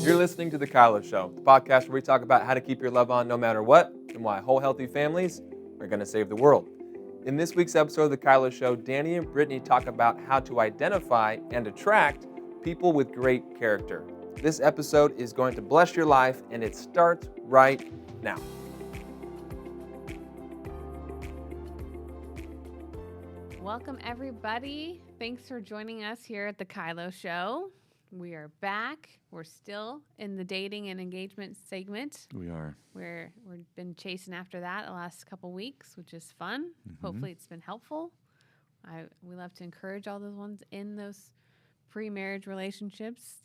You're listening to The Kylo Show, the podcast where we talk about how to keep your love on no matter what and why whole healthy families are going to save the world. In this week's episode of The Kylo Show, Danny and Brittany talk about how to identify and attract people with great character. This episode is going to bless your life, and it starts right now. Welcome, everybody. Thanks for joining us here at The Kylo Show. We are back. We're still in the dating and engagement segment. We are. We've been chasing after that the last couple weeks, which is fun. Mm-hmm. Hopefully it's been helpful. We love to encourage all those ones in those pre-marriage relationships,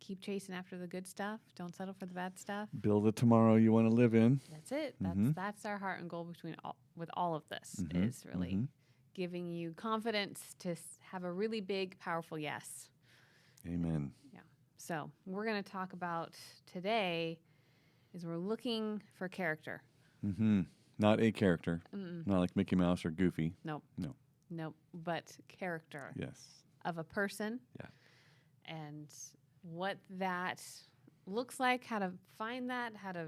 keep chasing after the good stuff. Don't settle for the bad stuff. Build a tomorrow you want to live in. That's it. That's our heart and goal with all of this is really giving you confidence to have a really big, powerful yes. Amen. Yeah. So we're going to talk about today is we're looking for character. Mm-hmm. Not a character. Not like Mickey Mouse or Goofy. Nope. Nope. But character. Yes. Of a person. Yeah. And what that looks like, how to find that, how to,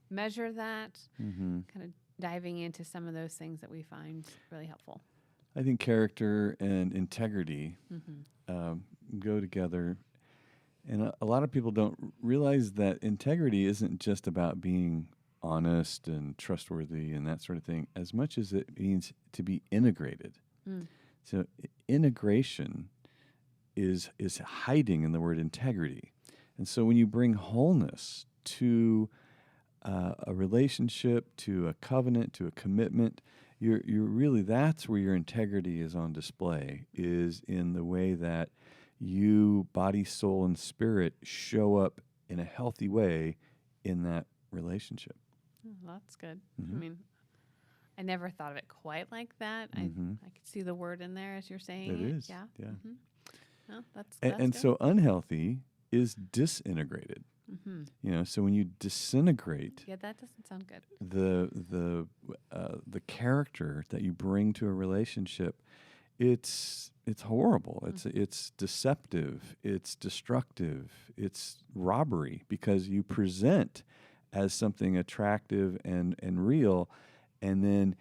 measure that. Kind of diving into some of those things that we find really helpful. I think character and integrity go together. And a lot of people don't realize that integrity isn't just about being honest and trustworthy and that sort of thing, as much as it means to be integrated. So integration is hiding in the word integrity. And so when you bring wholeness to a relationship, to a covenant, to a commitment, you're really, that's where your integrity is on display, is in the way that you, body, soul, and spirit, show up in a healthy way in that relationship. Well, that's good. I mean, I never thought of it quite like that. I could see the word in there as you're saying it. It is. Yeah. Well, that's and good. so unhealthy is disintegrated. So when you disintegrate, that doesn't sound good. The character that you bring to a relationship, it's horrible. It's deceptive. It's destructive. It's robbery, because you present as something attractive and real, and then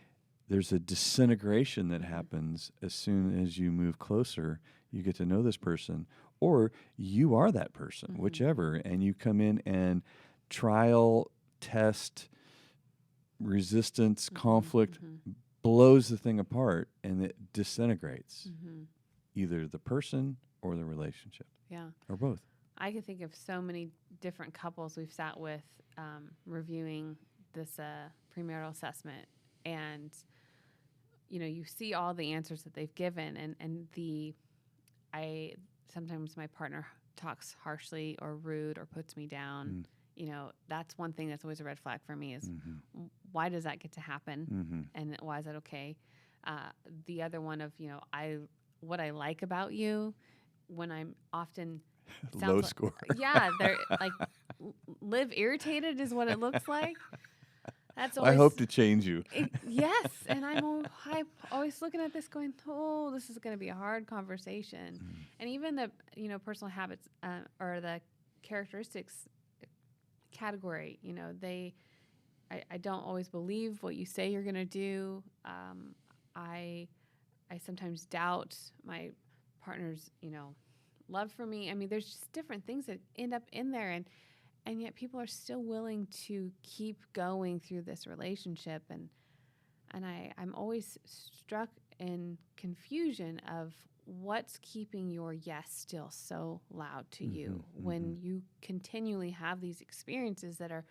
there's a disintegration that happens as soon as you move closer. You get to know this person, or you are that person, whichever, and you come in and trial, test, resistance, conflict, blows the thing apart, and it disintegrates either the person or the relationship. Yeah. Or both. I can think of so many different couples we've sat with reviewing this premarital assessment, and you see all the answers that they've given, and sometimes my partner talks harshly or rude or puts me down. That's one thing that's always a red flag for me is why does that get to happen? And why is that okay? The other one of, what I like about you, when I'm often low score. Yeah, they're like live irritated is what it looks like. That's always, I hope to change you. Yes, and I'm always looking at this going, oh, this is going to be a hard conversation. And even the personal habits or the characteristics category, I don't always believe what you say you're going to do. I sometimes doubt my partner's love for me. I mean, there's just different things that end up in there, and yet people are still willing to keep going through this relationship. And I'm always struck in confusion of what's keeping your yes still so loud to you when you continually have these experiences that are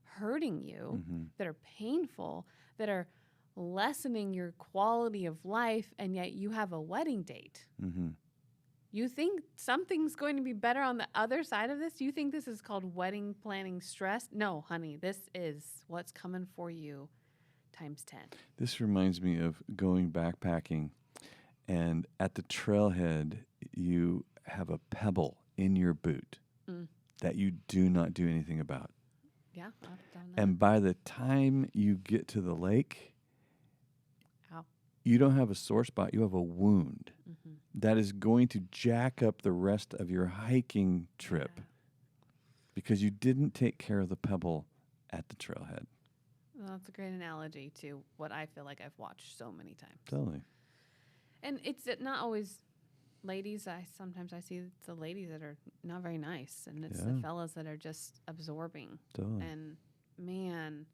hurting you, that are painful, that are lessening your quality of life, and yet you have a wedding date. You think something's going to be better on the other side of this? You think this is called wedding planning stress? No, honey, this is what's coming for you times 10. This reminds me of going backpacking, and at the trailhead, you have a pebble in your boot that you do not do anything about. Yeah, I've done that. And by the time you get to the lake, you don't have a sore spot, you have a wound. that is going to jack up the rest of your hiking trip Yeah. because you didn't take care of the pebble at the trailhead. Well, that's a great analogy to what I feel like I've watched so many times. Totally. And it's not always ladies. Sometimes I see it's the ladies that are not very nice, and it's the Yeah. fellas that are just absorbing. Totally. And man,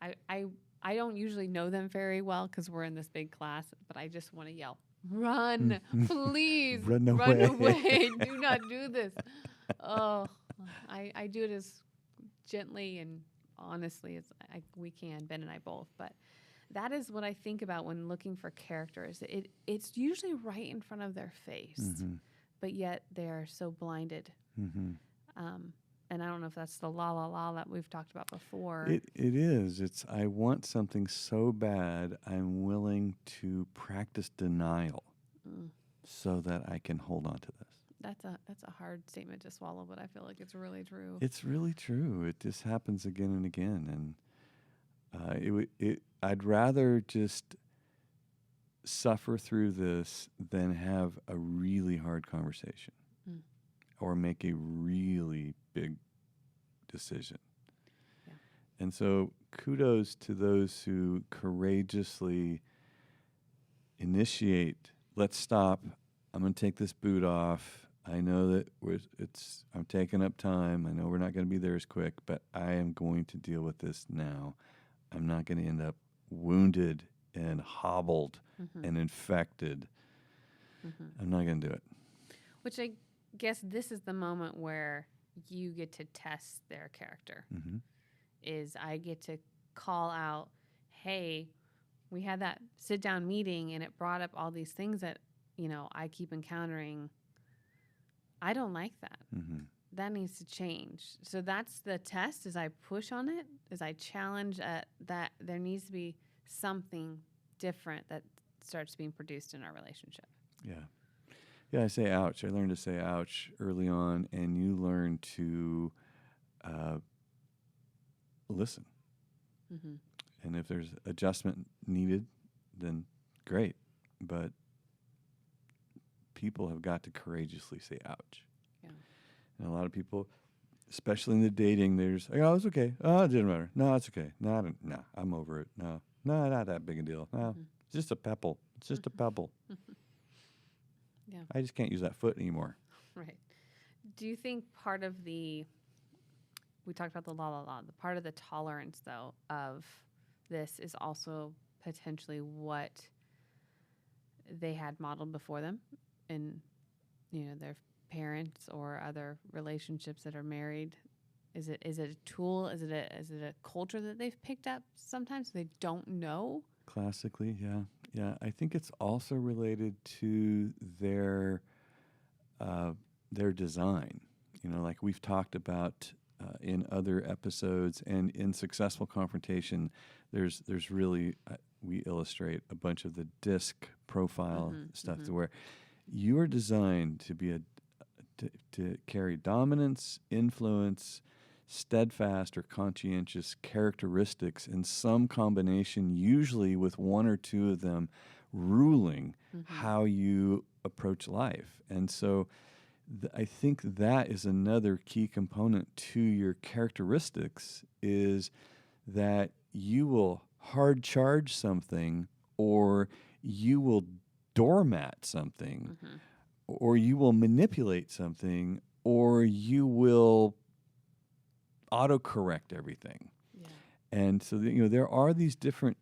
I don't usually know them very well because we're in this big class, but I just want to yell, "Run, please, Run run away." away! Do not do this." Oh, I do it as gently and honestly as we can, Ben and I both. But that is what I think about when looking for characters. It's usually right in front of their face, Mm-hmm. but yet they're so blinded. Mm-hmm. And I don't know if that's the la that we've talked about before. It is. It's I want something so bad, I'm willing to practice denial so that I can hold on to this. That's a hard statement to swallow, but I feel like it's really true. It's really true. It just happens again and again, and I'd rather just suffer through this than have a really hard conversation or make a really big decision. Yeah. And so kudos to those who courageously initiate, let's stop. I'm going to take this boot off. I know that I'm taking up time. I know we're not going to be there as quick, but I am going to deal with this now. I'm not going to end up wounded and hobbled and infected. I'm not going to do it. Which I guess this is the moment where you get to test their character. Is I get to call out, hey, we had that sit-down meeting and it brought up all these things that, I keep encountering. I don't like that. That needs to change. So that's the test, is I push on it, is I challenge that there needs to be something different that starts being produced in our relationship. Yeah, I say ouch. I learned to say ouch early on, and you learn to listen. And if there's adjustment needed, then great. But people have got to courageously say ouch. Yeah. And a lot of people, especially in the dating, they're just like, oh, it's okay. Oh, it didn't matter. No, it's okay. No, I'm over it. No, not that big a deal. No, it's just a pebble. It's just a pebble. Yeah. I just can't use that foot anymore. Right. Do you think part of we talked about the the part of the tolerance, though, of this is also potentially what they had modeled before them in, their parents or other relationships that are married? Is it a tool? Is it a culture that they've picked up sometimes they don't know? Classically, yeah. I think it's also related to their design. Like we've talked about in other episodes, and in Successful Confrontation, there's really we illustrate a bunch of the disc profile stuff to where you are designed to be to carry dominance, influence, steadfast or conscientious characteristics in some combination, usually with one or two of them ruling how you approach life. And so I think that is another key component to your characteristics, is that you will hard charge something, or you will doormat something, or you will manipulate something, or you will autocorrect everything. Yeah. And so there are these different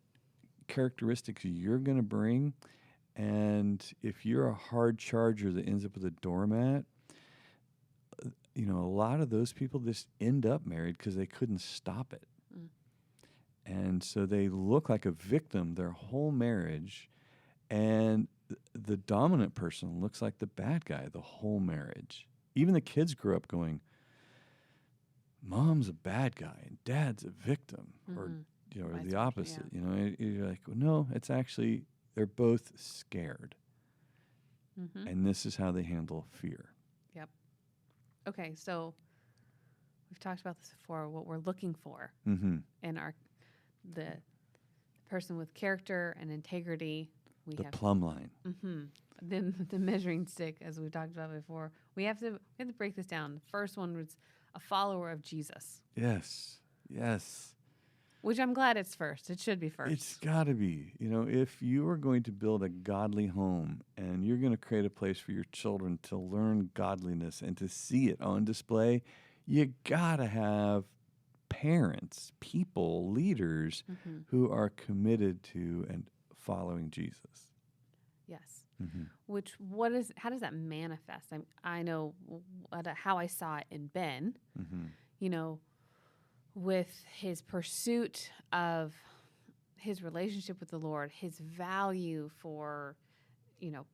characteristics you're going to bring, and if you're a hard charger that ends up with a doormat, a lot of those people just end up married because they couldn't stop it. And so they look like a victim their whole marriage, and the dominant person looks like the bad guy the whole marriage. Even the kids grow up going, Mom's a bad guy and Dad's a victim, or or Vice the versa, opposite. yeah. You're like, well, no, it's actually they're both scared, and this is how they handle fear. Yep. Okay, so we've talked about this before. What we're looking for in the person with character and integrity, we The have plumb line. the measuring stick, as we've talked about before. We have to break this down. The first one was a follower of Jesus, Yes. Yes. which I'm glad it's first. It should be first. It's got to be. If you are going to build a godly home and you're going to create a place for your children to learn godliness and to see it on display, you got to have parents, people, leaders who are committed to and following Jesus. Yes. How does that manifest? I know how I saw it in Ben, with his pursuit of his relationship with the Lord, his value for,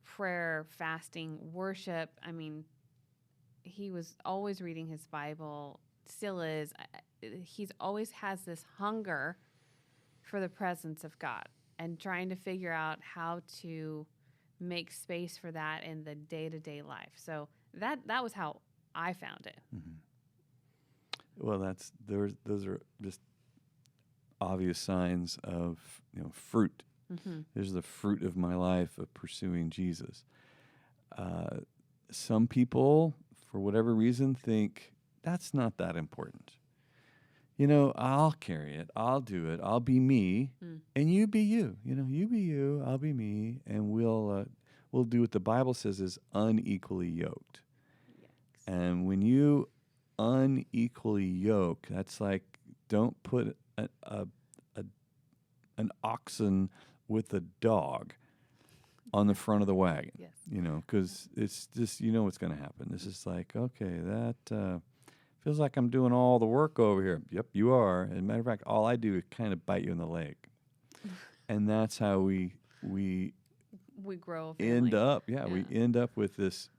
prayer, fasting, worship. I mean, he was always reading his Bible, still is. He's always has this hunger for the presence of God and trying to figure out how to make space for that in the day-to-day life. So that was how I found it. Well, those are just obvious signs of fruit. There's the fruit of my life of pursuing Jesus. Some people, for whatever reason, think that's not that important. I'll carry it. I'll do it. I'll be me, and you be you. You be you. I'll be me, and we'll do what the Bible says is unequally yoked. Yikes. And when you unequally yoke, that's like don't put an oxen with a dog on the front of the wagon. Yes. Because it's just what's going to happen. This is like, okay, that feels like I'm doing all the work over here. Yep, you are. As a matter of fact, all I do is kind of bite you in the leg. And that's how we grow. End up, we end up with this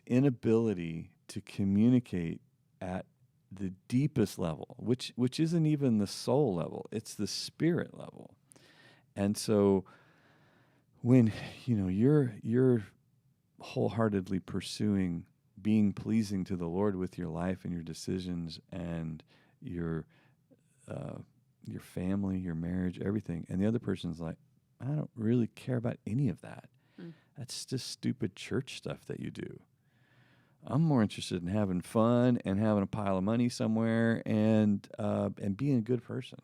inability to communicate at the deepest level, which isn't even the soul level, it's the spirit level. And so when you're wholeheartedly pursuing being pleasing to the Lord with your life and your decisions and your family, your marriage, everything, and the other person's like, I don't really care about any of that. That's just stupid church stuff that you do. I'm more interested in having fun and having a pile of money somewhere and being a good person,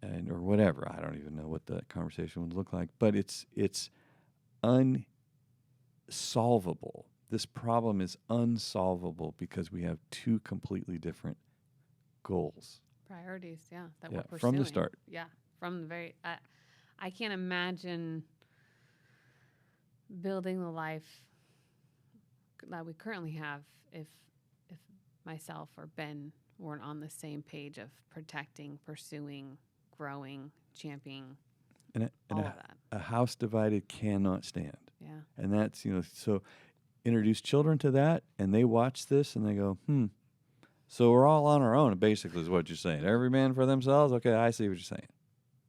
and or whatever. I don't even know what that conversation would look like, but it's unsolvable. This problem is unsolvable because we have two completely different goals. Priorities, that we're pursuing. From the start. Yeah, from the very. I can't imagine building the life that we currently have if myself or Ben weren't on the same page of protecting, pursuing, growing, championing, all of that. A house divided cannot stand. Yeah. And that's, so introduce children to that, and they watch this, and they go, so we're all on our own, basically, is what you're saying. Every man for themselves? Okay, I see what you're saying.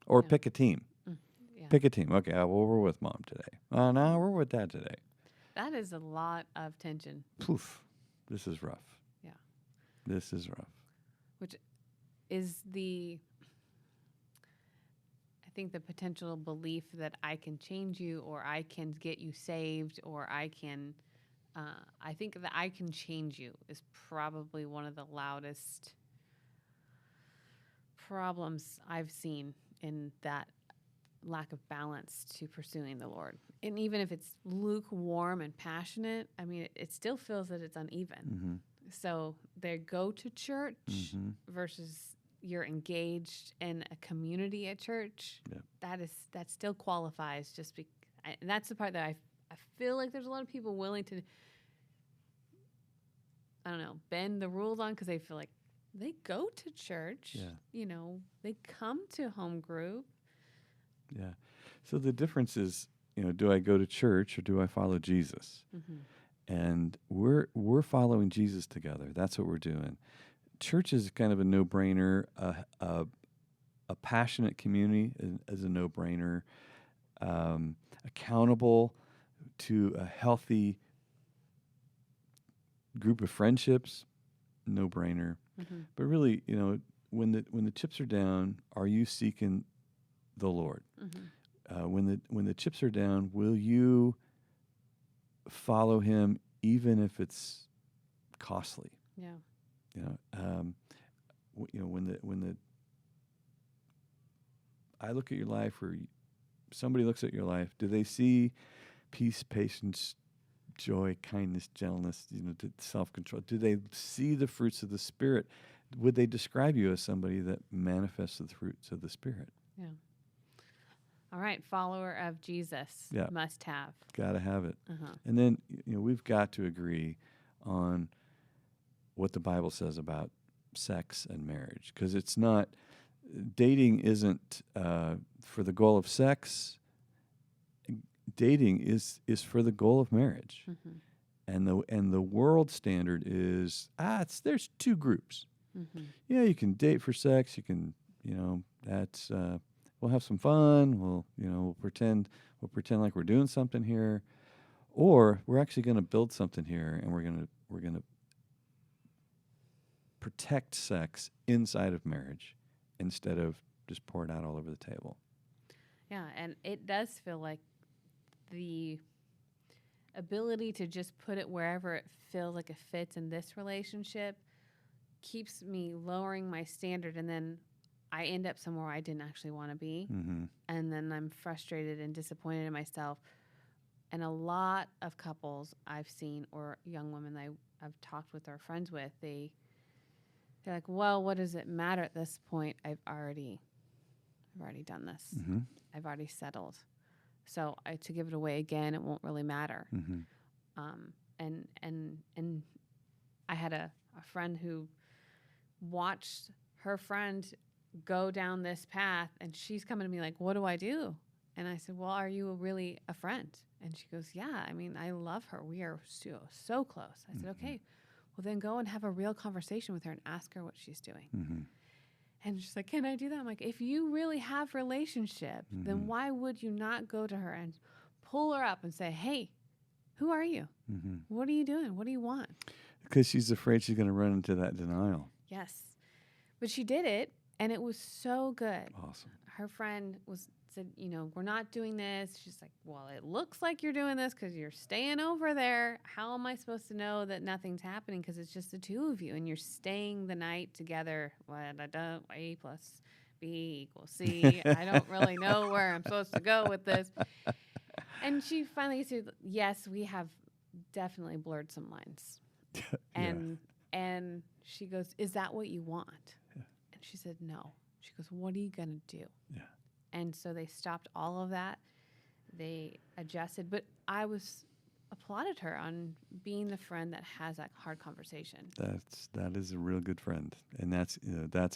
Or pick a team. Pick a team. Okay, well, we're with mom today. No, we're with dad today. That is a lot of tension. Poof. This is rough. Yeah. This is rough. Which is I think the potential belief that I can change you, or I can get you saved, or I think that I can change you is probably one of the loudest problems I've seen in that lack of balance to pursuing the Lord. And even if it's lukewarm and passionate, I mean, it still feels that it's uneven. So they go to church versus you're engaged in a community at church. Yep. That still qualifies and that's the part that I feel like there's a lot of people willing to, I don't know, bend the rules on because they feel like they go to church. Yeah. They come to home group. Yeah. So the difference is, do I go to church or do I follow Jesus? And we're following Jesus together. That's what we're doing. Church is kind of a no-brainer. A passionate community is a no-brainer. Accountable to a healthy group of friendships, no-brainer. But really, when the chips are down, are you seeking the Lord? Mm-hmm. When the chips are down, will you follow him even if it's costly? Yeah. When the I look at your life, or somebody looks at your life, do they see peace, patience, joy, kindness, gentleness, self-control? Do they see the fruits of the Spirit? Would they describe you as somebody that manifests the fruits of the Spirit? Yeah. All right. Follower of Jesus. Yeah. Must have. Got to have it. Uh-huh. And then we've got to agree on what the Bible says about sex and marriage, because it's not, dating isn't for the goal of sex. Dating is for the goal of marriage. Mm-hmm. And the world standard is there's two groups. Mm-hmm. Yeah, you can date for sex. You can, that's we'll have some fun. We'll pretend like we're doing something here, or we're actually going to build something here, and we're going to protect sex inside of marriage instead of just pour it out all over the table. Yeah, and it does feel like the ability to just put it wherever it feels like it fits in this relationship keeps me lowering my standard, and then I end up somewhere I didn't actually want to be. Mm-hmm. And then I'm frustrated and disappointed in myself. And a lot of couples I've seen, or young women I've talked with or friends with, they're like, well, what does it matter at this point? I've already done this. Mm-hmm. I've already settled. So to give it away again, it won't really matter. Mm-hmm. And I had a friend who watched her friend go down this path, and she's coming to me like, what do I do? And I said, well, are you really a friend? And she goes, yeah, I mean, I love her. We are so close. I said, okay, well, then go and have a real conversation with her and ask her what she's doing. Mm-hmm. And she's like, can I do that? I'm like, if you really have relationship, then why would you not go to her and pull her up and say, hey, who are you? Mm-hmm. What are you doing? What do you want? Because she's afraid she's going to run into that denial. Yes. But she did it, and it was so good. Awesome. Her friend said, we're not doing this. She's like, well, it looks like you're doing this because you're staying over there. How am I supposed to know that nothing's happening? Because it's just the two of you, and you're staying the night together. A plus B equals C. I don't really know where I'm supposed to go with this. And she finally said, yes, we have definitely blurred some lines. And she goes, is that what you want? Yeah. And she said, no. She goes, what are you going to do? Yeah. And so they stopped all of that. They adjusted. But I applauded her on being the friend that has that hard conversation. That is a real good friend. And that's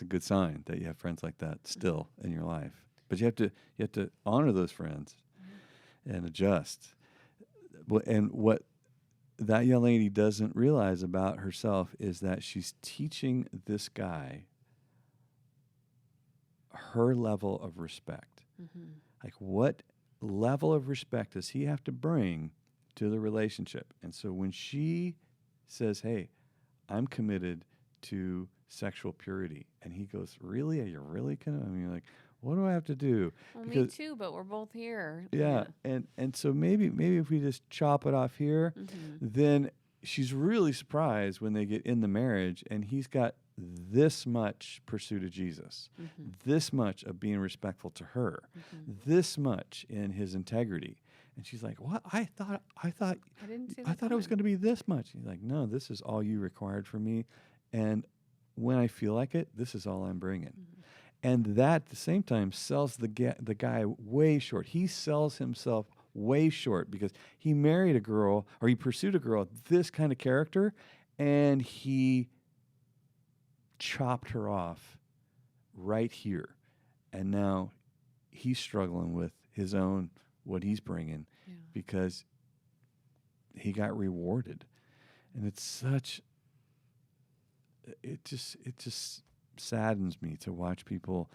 a good sign that you have friends like that still in your life. But you have to honor those friends and adjust. And what that young lady doesn't realize about herself is that she's teaching this guy her level of respect. Mm-hmm. Like, what level of respect does he have to bring to the relationship? And so when she says, hey, I'm committed to sexual purity, and he goes, really? Are you really gonna? I mean, like, what do I have to do? Well, me too, but we're both here. Yeah. And so maybe if we just chop it off here, then she's really surprised when they get in the marriage and he's got this much pursuit of Jesus, this much of being respectful to her, this much in his integrity. And she's like, what? I thought it was going to be this much. He's like, no, this is all you required from me. And when I feel like it, this is all I'm bringing. And that, at the same time, sells the guy way short. He sells himself way short because he married a girl, or he pursued a girl, this kind of character, and he chopped her off right here. And now he's struggling with his own, what he's bringing, because he got rewarded. And it just saddens me to watch people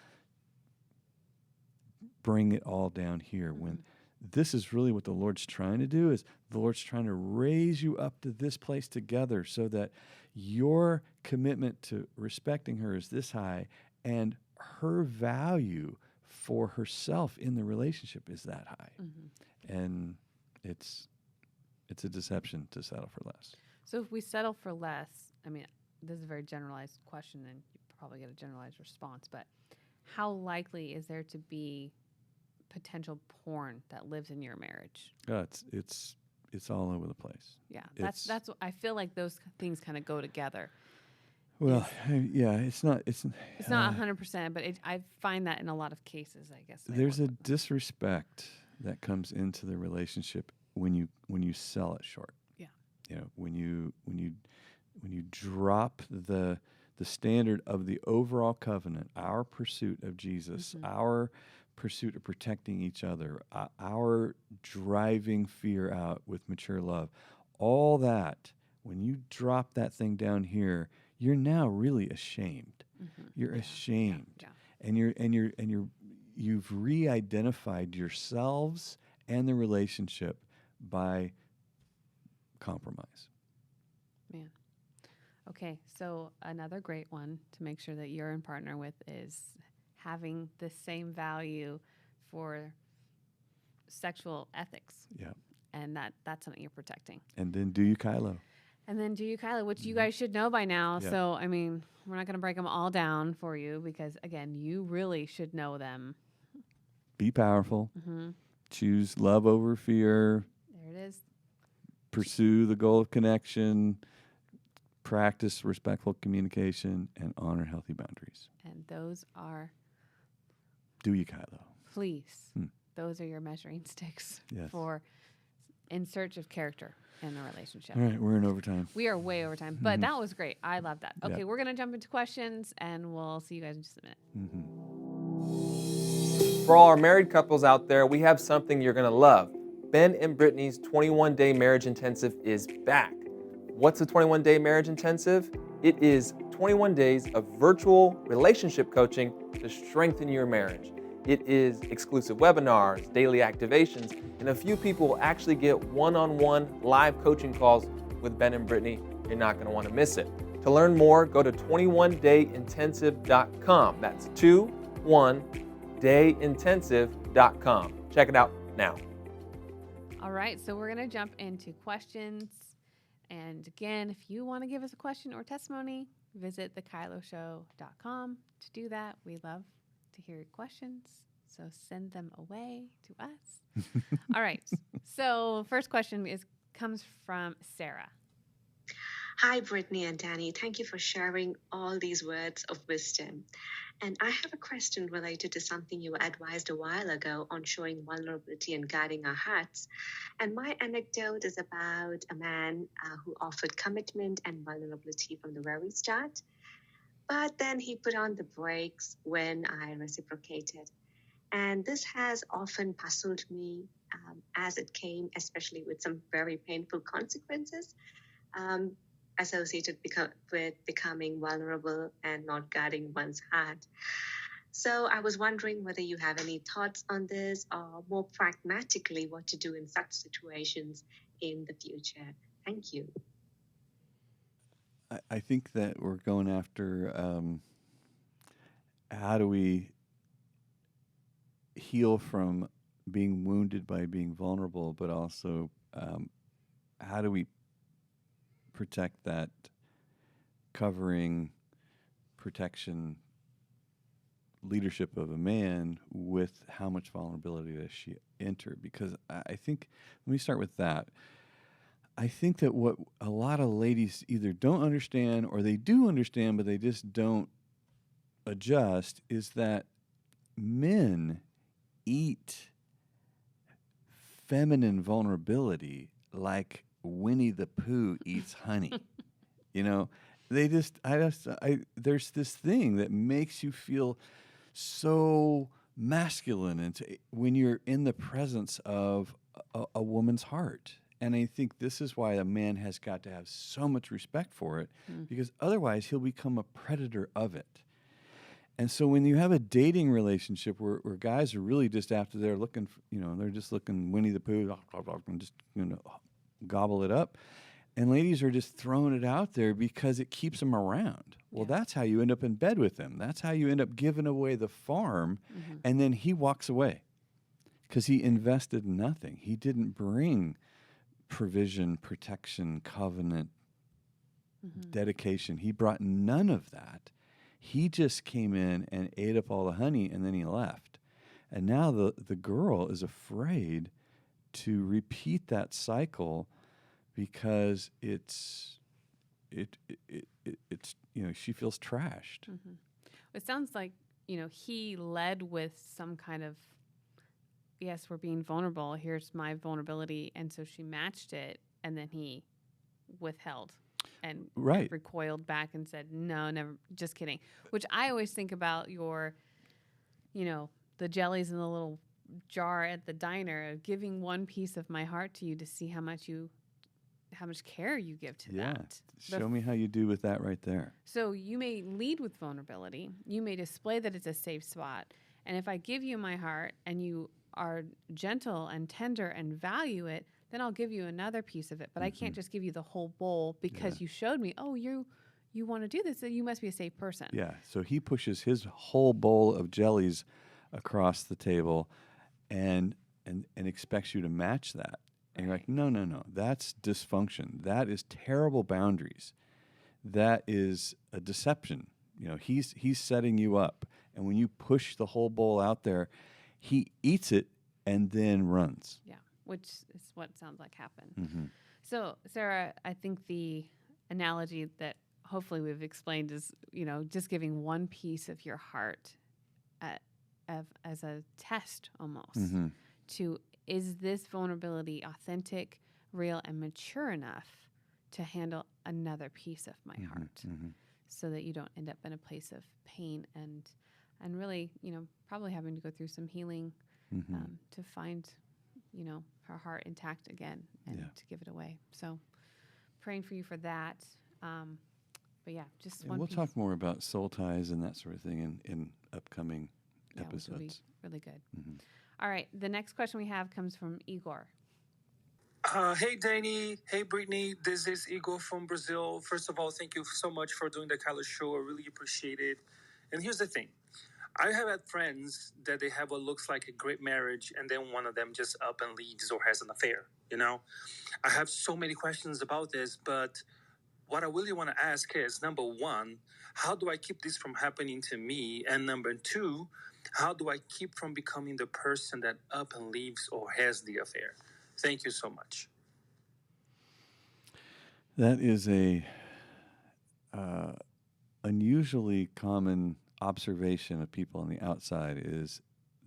bring it all down here when this is really what the Lord's trying to do. Is the Lord's trying to raise you up to this place together so that your commitment to respecting her is this high, and her value for herself in the relationship is that high. Mm-hmm. And it's a deception to settle for less. So if we settle for less, I mean, this is a very generalized question, and you probably get a generalized response, but how likely is there to be potential porn that lives in your marriage? It's all over the place. Yeah, that's what I feel like. Those things kind of go together. Well, yeah, it's not. It's not 100%, but I find that in a lot of cases, I guess. There's a disrespect that comes into the relationship when you sell it short. Yeah. You know, when you drop the standard of the overall covenant, our pursuit of Jesus, our pursuit of protecting each other, our driving fear out with mature love, all that, when you drop that thing down here, you're now really ashamed. You're ashamed. Yeah. And you've re-identified yourselves and the relationship by compromise. Man. Okay, so another great one to make sure that you're in partner with is having the same value for sexual ethics. Yeah. And that's something you're protecting. And then do you Kylo. And then do you Kylo, which you guys should know by now. Yeah. So, I mean, we're not going to break them all down for you because, again, you really should know them. Be powerful. Choose love over fear. There it is. Pursue the goal of connection. Practice respectful communication and honor healthy boundaries. And those are, Do you Kylo. please, those are your measuring sticks Yes. for in search of character in a relationship. All right, we're in overtime. We are way over time, but that was great. I love that. Okay, Yeah. we're going to jump into questions, and we'll see you guys in just a minute. For all our married couples out there, we have something you're going to love. Ben and Brittany's 21-day marriage intensive is back. What's the 21-day marriage intensive? It is 21 days of virtual relationship coaching to strengthen your marriage. It is exclusive webinars, daily activations, and a few people will actually get one-on-one live coaching calls with Ben and Brittany. You're not going to want to miss it. To learn more, go to 21dayintensive.com. That's 21dayintensive.com. Check it out now. All right, so we're going to jump into questions. And again, if you want to give us a question or testimony, visit thekyloshow.com. To do that, we love to hear your questions, so send them away to us. All right, so first question comes from Sarah. Hi, Brittany and Danny. Thank you for sharing all these words of wisdom. And I have a question related to something you advised a while ago on showing vulnerability and guarding our hearts. And my anecdote is about a man who offered commitment and vulnerability from the very start. But then he put on the brakes when I reciprocated. And this has often puzzled me as it came, especially with some very painful consequences associated with becoming vulnerable and not guarding one's heart. So I was wondering whether you have any thoughts on this, or more pragmatically, what to do in such situations in the future. Thank you. I think that we're going after how do we heal from being wounded by being vulnerable, but also how do we protect that covering, protection, leadership of a man with how much vulnerability does she enter? Because I think, let me start with that. I think that what a lot of ladies either don't understand or they do understand, but they just don't adjust, is that men eat feminine vulnerability like Winnie the Pooh eats honey. You know, there's this thing that makes you feel so masculine and when you're in the presence of a woman's heart. And I think this is why a man has got to have so much respect for it, because otherwise he'll become a predator of it. And so when you have a dating relationship where guys are really just after they're looking, they're just looking Winnie the Pooh and just, gobble it up. And ladies are just throwing it out there because it keeps them around. Well, that's how you end up in bed with him. That's how you end up giving away the farm. And then he walks away because he invested nothing. He didn't bring provision, protection, covenant, dedication. He brought none of that. He just came in and ate up all the honey, and then he left. And now the girl is afraid to repeat that cycle because it's she feels trashed. It sounds like, he led with some kind of, yes, we're being vulnerable. Here's my vulnerability. And so she matched it, and then he withheld and recoiled back and said, no, never, just kidding. Which I always think about your, the jellies in the little jar at the diner, of giving one piece of my heart to you to see how much care you give to that. Show me how you do with that right there. So you may lead with vulnerability. You may display that it's a safe spot. And if I give you my heart and you are gentle and tender and value it, then I'll give you another piece of it. But I can't just give you the whole bowl because you showed me, oh, you want to do this, so you must be a safe person. Yeah. So he pushes his whole bowl of jellies across the table and expects you to match that. And you're like, no, that's dysfunction. That is terrible boundaries. That is a deception. He's setting you up. And when you push the whole bowl out there, he eats it and then runs. Yeah, which is what sounds like happened. So, Sarah, I think the analogy that hopefully we've explained is, just giving one piece of your heart as a test almost to, is this vulnerability authentic, real, and mature enough to handle another piece of my heart so that you don't end up in a place of pain and really, probably having to go through some healing to find, her heart intact again and to give it away. So praying for you for that. But yeah, just one we'll piece. talk more about soul ties and that sort of thing in upcoming episodes. Which will be really good. All right. The next question we have comes from Igor. Hey, Danny. Hey, Brittany. This is Igor from Brazil. First of all, thank you so much for doing the Kylo Show. I really appreciate it. And here's the thing. I have had friends that they have what looks like a great marriage, and then one of them just up and leaves or has an affair, I have so many questions about this, but what I really want to ask is, number one, how do I keep this from happening to me? And number two, how do I keep from becoming the person that up and leaves or has the affair? Thank you so much. That is a unusually common observation of people on the outside is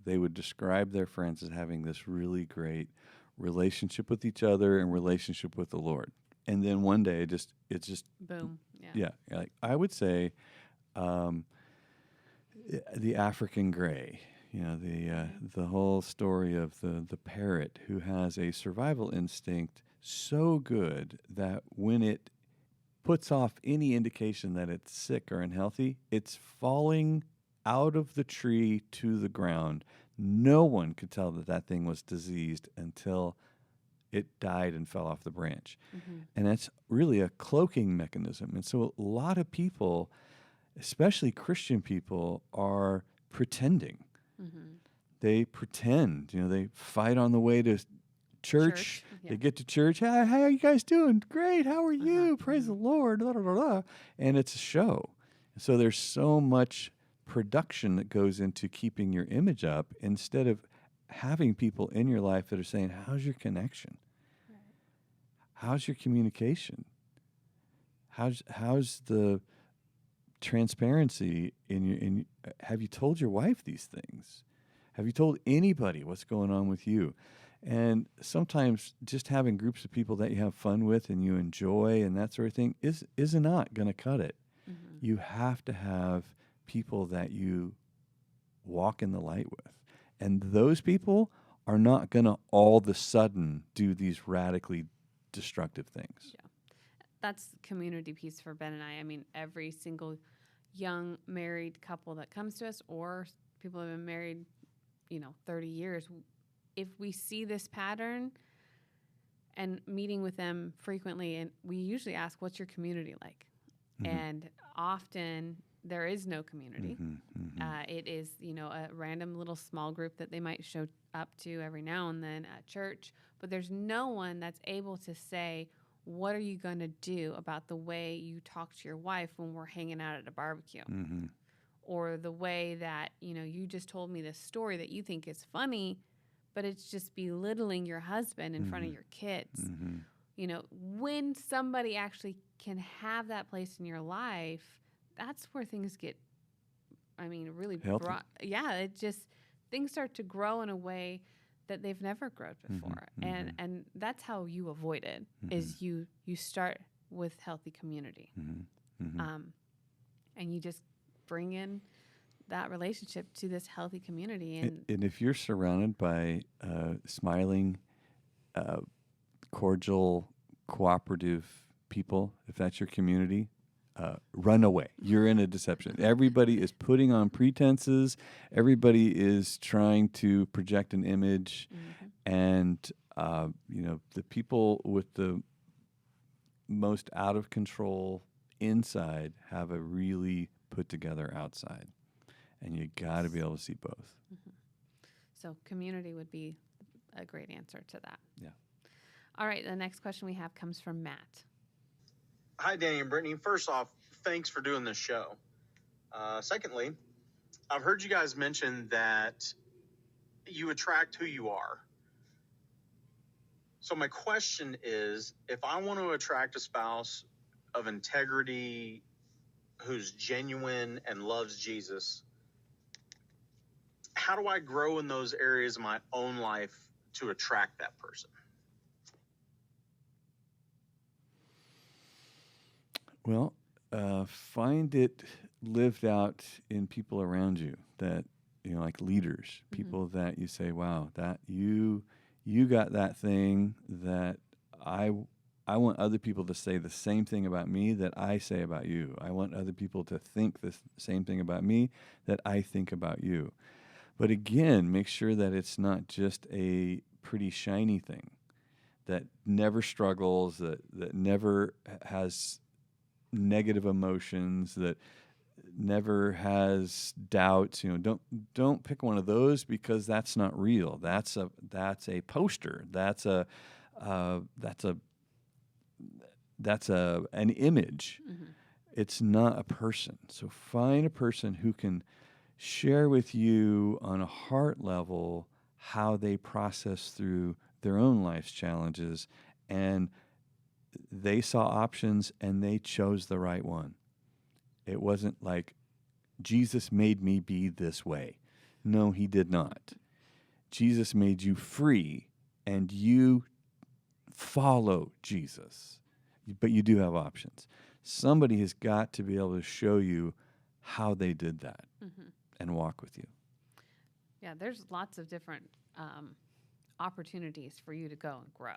they would describe their friends as having this really great relationship with each other and relationship with the Lord. And then one day it's just boom. Yeah. Like I would say the African gray, the whole story of the parrot who has a survival instinct so good that when it puts off any indication that it's sick or unhealthy, it's falling out of the tree to the ground. No one could tell that thing was diseased until it died and fell off the branch. And that's really a cloaking mechanism. And so a lot of people, especially Christian people, are pretending. They pretend, they fight on the way to church. They get to church. Hey, how are you guys doing? Great. How are you? Praise the Lord. Blah, blah, blah, blah. And it's a show. So there's so much production that goes into keeping your image up instead of having people in your life that are saying, how's your connection? Right. How's your communication? How's the transparency have you told your wife these things? Have you told anybody what's going on with you? And sometimes just having groups of people that you have fun with and you enjoy and that sort of thing is not going to cut it. You have to have people that you walk in the light with. And those people are not going to all of a sudden do these radically destructive things. Yeah. That's community piece for Ben and I. I mean, every single young married couple that comes to us or people who have been married, 30 years, if we see this pattern, and meeting with them frequently. And we usually ask, what's your community like? And often there is no community. It is, a random little small group that they might show up to every now and then at church, but there's no one that's able to say, what are you going to do about the way you talk to your wife when we're hanging out at a barbecue? Or the way that, you just told me this story that you think is funny, but it's just belittling your husband in front of your kids. When somebody actually can have that place in your life, that's where things get, really Healthy. things start to grow in a way that they've never grown before. And that's how you avoid it, is you start with healthy community. And you just bring in that relationship to this healthy community. And if you're surrounded by smiling, cordial, cooperative people, if that's your community, run away. You're in a deception. Everybody is putting on pretenses. Everybody is trying to project an image. And, the people with the most out of control inside have a really put together outside. And you got to be able to see both. So community would be a great answer to that. Yeah. All right, the next question we have comes from Matt. Hi, Danny and Brittany. First off, thanks for doing this show. Secondly, I've heard you guys mention that you attract who you are. So my question is, if I want to attract a spouse of integrity, who's genuine and loves Jesus, how do I grow in those areas of my own life to attract that person? Well, find it lived out in people around you that, like leaders, people that you say, wow, that you got that thing that I want other people to say the same thing about me that I say about you. I want other people to think the same thing about me that I think about you. But again, make sure that it's not just a pretty shiny thing that never struggles, that never has negative emotions, that never has doubts. Don't pick one of those, because that's not real. That's a poster. That's an image. It's not a person. So find a person who can share with you on a heart level how they process through their own life's challenges, and they saw options and they chose the right one. It wasn't like, Jesus made me be this way. No, he did not. Jesus made you free, and you follow Jesus. But you do have options. Somebody has got to be able to show you how they did that and walk with you. Yeah, there's lots of different opportunities for you to go and grow.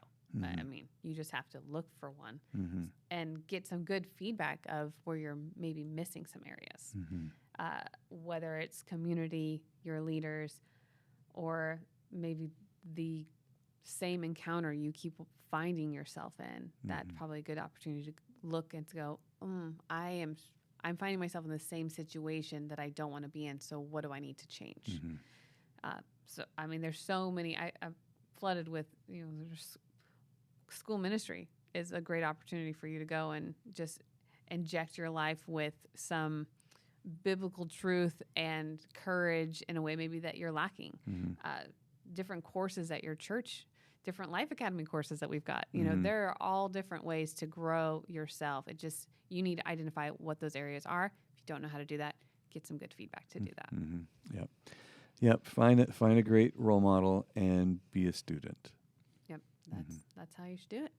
You just have to look for one and get some good feedback of where you're maybe missing some areas. Whether it's community, your leaders, or maybe the same encounter you keep finding yourself in. That's probably a good opportunity to look and to go, I'm finding myself in the same situation that I don't want to be in, so what do I need to change? There's so many. I'm flooded with, there's school ministry is a great opportunity for you to go and just inject your life with some biblical truth and courage in a way maybe that you're lacking. Different courses at your church, different Life Academy courses that we've got. There are all different ways to grow yourself. You need to identify what those areas are. If you don't know how to do that, get some good feedback to do that. Yep. Find a great role model and be a student. Yep. That's how you should do it.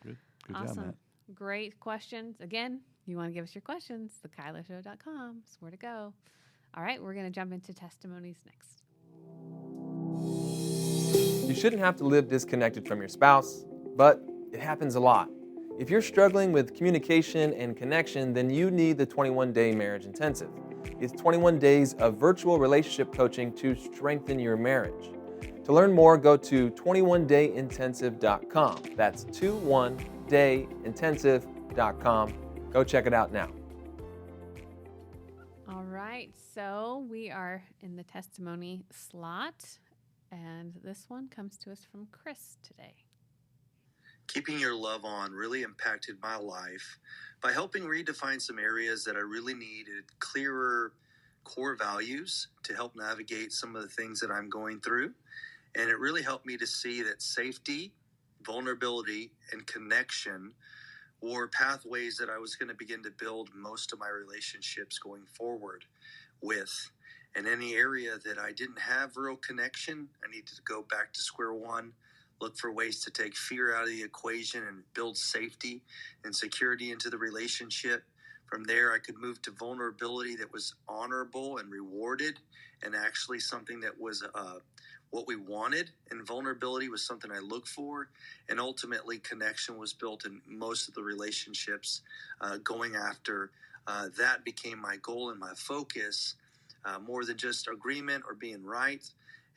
Good Awesome. job, Matt. Great questions. Again, you want to give us your questions, thekyloshow.com is where to go. All right, we're going to jump into testimonies next. You shouldn't have to live disconnected from your spouse, but it happens a lot. If you're struggling with communication and connection, then you need the 21-Day Marriage Intensive. It's 21 days of virtual relationship coaching to strengthen your marriage. To learn more, go to 21dayintensive.com. That's 21dayintensive.com. Go check it out now. All right, so we are in the testimony slot, and this one comes to us from Chris today. Keeping your love on really impacted my life by helping redefine some areas that I really needed clearer core values to help navigate some of the things that I'm going through. And it really helped me to see that safety, vulnerability, and connection were pathways that I was going to begin to build most of my relationships going forward with. And any area that I didn't have real connection, I needed to go back to square one, look for ways to take fear out of the equation and build safety and security into the relationship. From there, I could move to vulnerability that was honorable and rewarded, and actually something that was what we wanted. And vulnerability was something I looked for. And ultimately, connection was built in most of the relationships going after. That became my goal and my focus, more than just agreement or being right.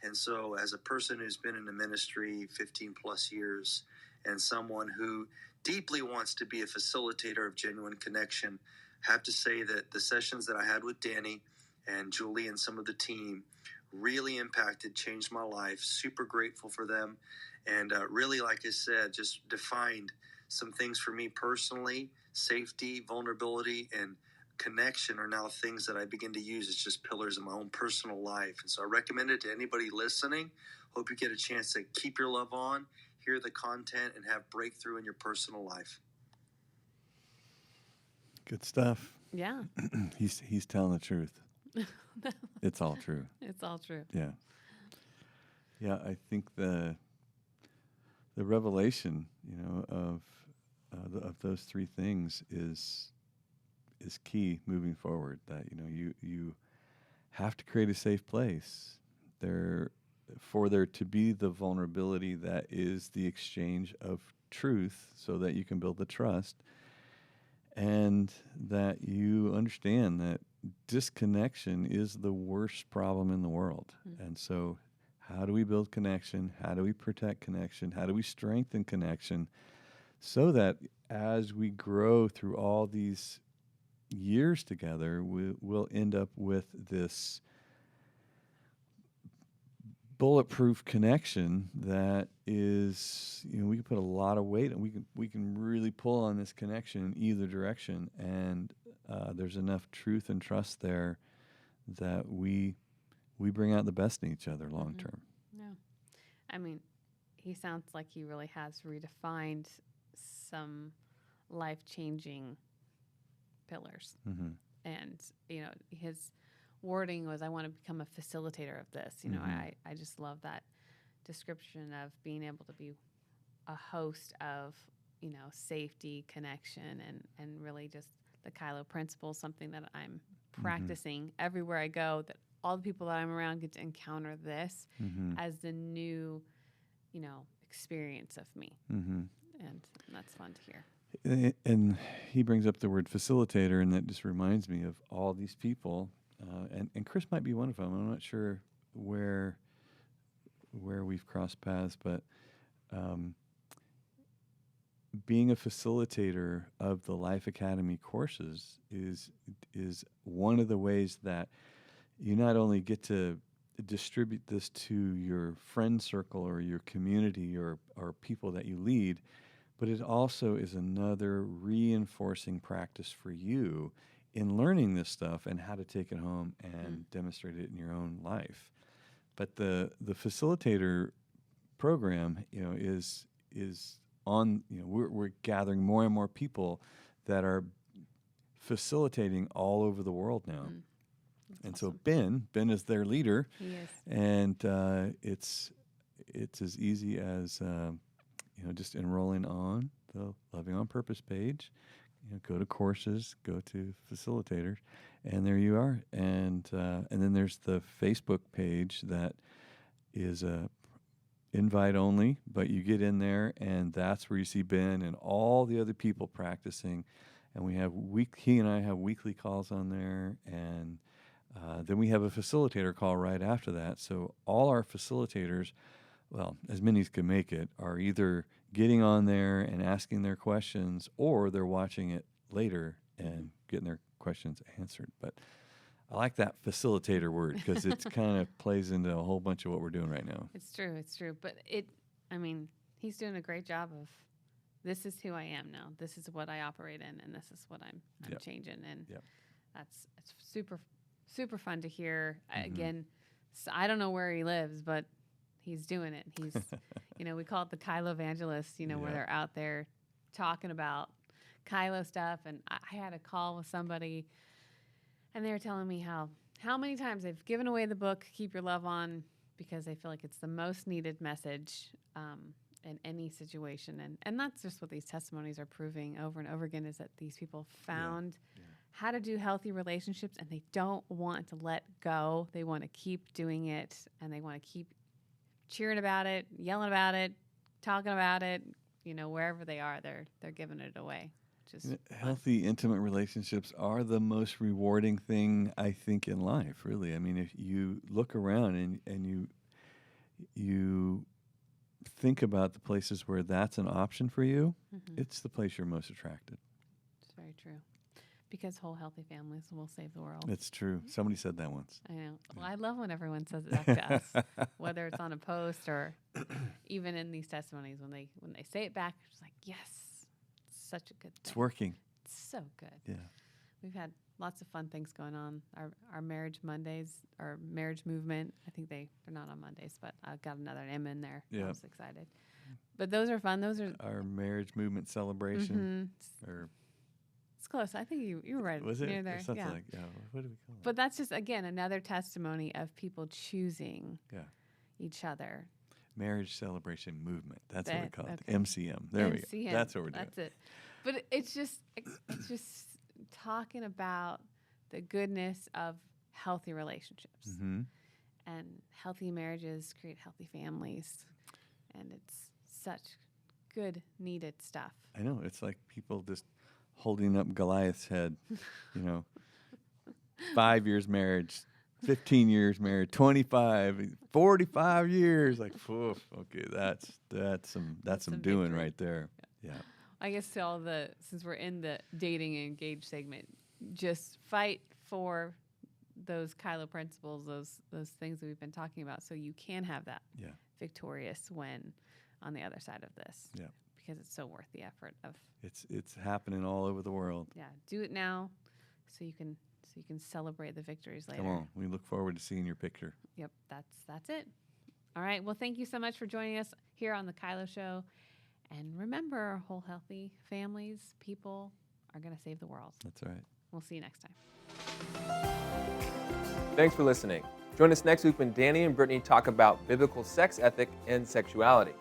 And so as a person who's been in the ministry 15 plus years and someone who deeply wants to be a facilitator of genuine connection, I have to say that the sessions that I had with Danny and Julie and some of the team really impacted, changed my life. Super grateful for them. And really, like I said, just defined some things for me personally. Safety, vulnerability, and connection are now things that I begin to use as just pillars in my own personal life. And so I recommend it to anybody listening. Hope you get a chance to keep your love on, hear the content, and have breakthrough in your personal life. Good stuff. Yeah. He's telling the truth. It's all true. It's all true. Yeah. Yeah, I think the revelation, of those three things is key moving forward. That you have to create a safe place for there to be the vulnerability that is the exchange of truth, so that you can build the trust, and that you understand that disconnection is the worst problem in the world. Mm-hmm. And so how do we build connection? How do we protect connection? How do we strengthen connection so that as we grow through all these years together, we'll end up with this bulletproof connection that is, we can put a lot of weight and we can really pull on this connection in either direction, and there's enough truth and trust there that we bring out the best in each other long term. Yeah, I mean, he sounds like he really has redefined some life-changing pillars, and his wording was, I want to become a facilitator of this. I just love that description of being able to be a host of, safety, connection, and really just the Kylo principle, something that I'm practicing everywhere I go, that all the people that I'm around get to encounter this as the new, experience of me. And that's fun to hear. And he brings up the word facilitator, and that just reminds me of all these people. And Chris might be one of them. I'm not sure where we've crossed paths, but being a facilitator of the Life Academy courses is one of the ways that you not only get to distribute this to your friend circle or your community or people that you lead, but it also is another reinforcing practice for you in learning this stuff and how to take it home and demonstrate it in your own life. But the facilitator program, is on. We're gathering more and more people that are facilitating all over the world now. And awesome. So Ben is their leader. He is. And it's as easy as just enrolling on the Loving on Purpose page. Go to courses, go to facilitators, and there you are. And then there's the Facebook page that is invite only, but you get in there, and that's where you see Ben and all the other people practicing. And he and I have weekly calls on there, and then we have a facilitator call right after that. So all our facilitators well, as many as can make it, are either getting on there and asking their questions, or they're watching it later and getting their questions answered. But I like that facilitator word because it kind of plays into a whole bunch of what we're doing right now. It's true. But he's doing a great job of, this is who I am now. This is what I operate in, and this is what I'm Yep. changing. And Yep. it's super fun to hear. Again, so I don't know where he lives, but he's doing it. He's, we call it the Kylo evangelist, where Yeah. they're out there talking about Kylo stuff. And I had a call with somebody, and they were telling me how many times they've given away the book, Keep Your Love On, because they feel like it's the most needed message in any situation. And that's just what these testimonies are proving over and over again, is that these people found how to do healthy relationships, and they don't want to let go. They want to keep doing it, and they want to keep cheering about it, yelling about it, talking about it. Wherever they are, they're giving it away. Just healthy, intimate relationships are the most rewarding thing, I think, in life, really. I mean, if you look around and you think about the places where that's an option for you, it's the place you're most attracted. It's very true. Because whole, healthy families will save the world. It's true. Somebody said that once. I know. Well, I love when everyone says it back to us, whether it's on a post or even in these testimonies. When they say it back, it's like, yes, it's such a good thing. It's working. It's so good. Yeah. We've had lots of fun things going on. Our marriage Mondays, our marriage movement. I think they're not on Mondays, but I've got another M in there. Yeah. I'm just excited. But those are fun. Those are Our marriage movement celebration. Or it's close. I think you were right was it? near there. Or something Yeah. like, what do we call it? But that's just, again, another testimony of people choosing Yeah. each other. Marriage celebration movement. That's what we call it. Okay. MCM. There we MCM. go. That's what we're doing. That's it. But it's just talking about the goodness of healthy relationships. Mm-hmm. And healthy marriages create healthy families. And it's such good, needed stuff. I know. It's like people just holding up Goliath's head, 5 years marriage, 15 years marriage, 25, 45 years. Like, oof, okay, that's some doing victory. right there. Yeah. I guess since we're in the dating and engage segment, just fight for those Kylo principles, those things that we've been talking about, so you can have that victorious win on the other side of this. Yeah. Because it's so worth the effort of. It's happening all over the world. Yeah, do it now, so you can celebrate the victories later. Come on, we look forward to seeing your picture. Yep, that's it. All right. Well, thank you so much for joining us here on the Kylo Show. And remember, whole, healthy families, people are going to save the world. That's right. We'll see you next time. Thanks for listening. Join us next week when Danny and Brittany talk about biblical sex ethic and sexuality.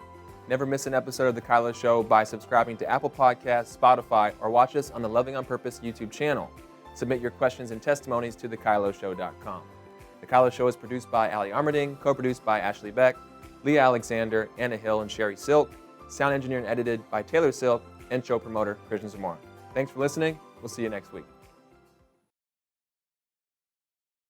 Never miss an episode of The Kylo Show by subscribing to Apple Podcasts, Spotify, or watch us on the Loving on Purpose YouTube channel. Submit your questions and testimonies to thekyloshow.com. The Kylo Show is produced by Ali Armerding, co-produced by Ashley Beck, Leah Alexander, Anna Hill, and Sherry Silk, sound engineered and edited by Taylor Silk, and show promoter Christian Zamora. Thanks for listening. We'll see you next week.